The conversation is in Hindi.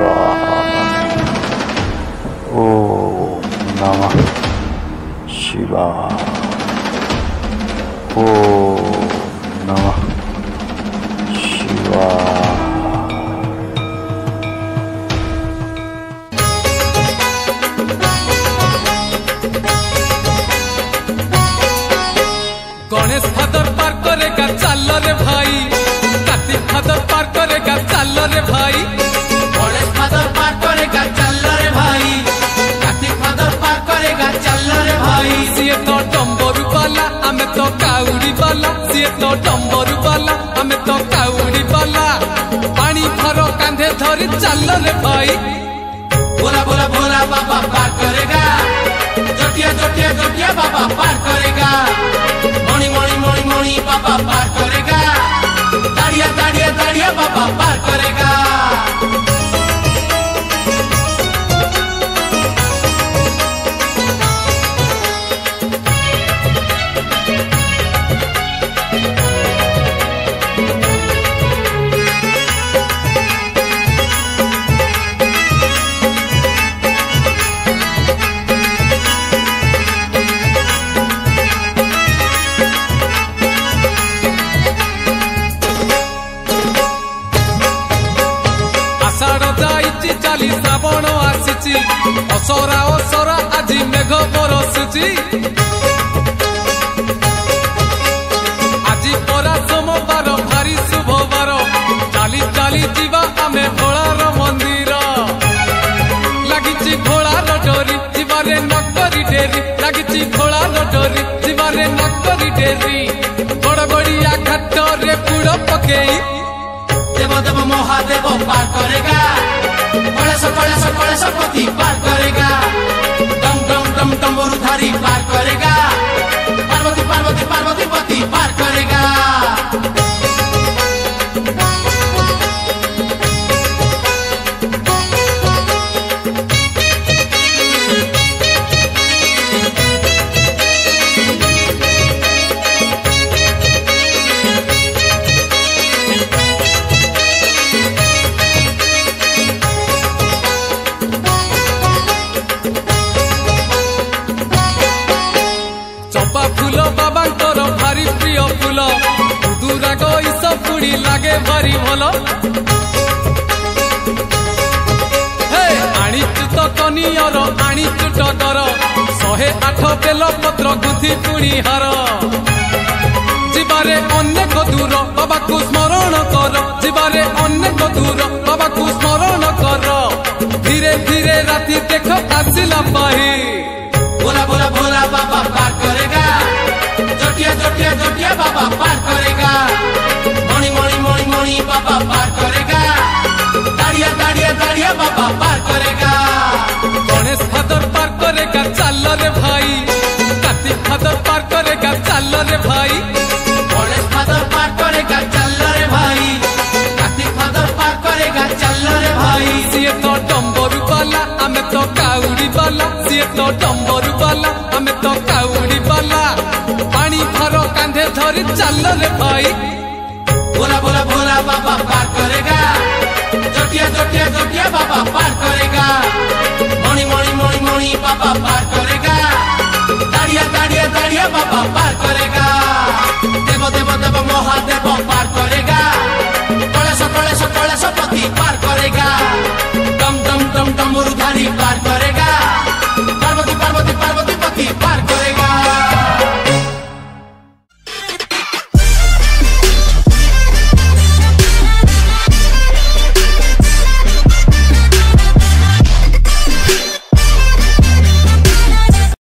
शिवाय। ओम नमः शिवाय। ओम नमः शिवाय। गणेश फादर पार करेगा चल रे भाई, कार्तिक फादर पार करेगा चल रे भाई। गणेश फादर पार करेगा चल रे भाई, कार्तिक फादर पार करेगा चल रे भाई। सीए तो डम्बरू वाला आमे तो काउड़ी वाला, सीए तो डम्बरू वाला आमे तो काउड़ी वाला। पानी भरो कांधे धरी चल रे भाई। बोला बोला बोला बाबा पार करेगा, जोटिया जोटिया जोटिया बाबा पार करेगा। मणि मणि मणि मणि बाबा पार करेगा, दाड़िया दाड़िया दाड़िया बाबा पार करेगा। चाली श्रावण आसी, असरा असरा आज मेघ बरसुची। आज परा सोमवार भारी शुभवार, चाली चाली जीवा आमे भोलार मंदिर। लागिची भोलार डोरी जीवारे नकरी डेरी, लागिची भोलार डोरी जीवारे नकरी डेरी। गड़गड़िया घाटरे बुड़ पकेई देव देव महादेव पार करेगा, कलेश पति पार करेगा। डम डम डम डम्बरूधारी पार करेगा, पार्वती पार्वती पार्वती पति पार करेगा। भारी प्रिय फूल दुराग ईस पुड़ी लागे भारी भल। आनीचु तो कनियर आनीचु टगर, 108 बेल पत्र गुंथि पुणी हार। जीवारे अनेक दूर बाबा को स्मरण कर, जीवारे अनेक दूर बाबा को स्मरण कर। धीरे धीरे राति देख आसिला पाही। बोला बोला बोला बाबा पार करेगा, जोटिया जोटिया जोटिया बाबा पार करेगा। मणि मणि मणि मणि बाबा पार करेगा, दाड़िया दाड़िया दाड़िया बाबा पार करेगा। गणेश फादर पार करेगा चल रे भाई, कार्तिक फादर पार करेगा चल रे भाई। गणेश फादर पार करेगा चल रे भाई, कार्तिक फादर पार करेगा चल रे भाई। सीए तो डम्बरू वाला आमे तो काउड़ी वाला, सीए तो डम्बरू वाला आमे तो काउड़ी वाला। पानी भरो कांधे धरी चल रे भाई। बोला बोला बोला बाबा पार करेगा, जोटिया जोटिया जोटिया बाबा पार करेगा। मणि मणि मणि मणि बाबा पार करेगा, दाड़िया दाड़िया दाड़िया बाबा पार करेगा। देव देव देव महादेव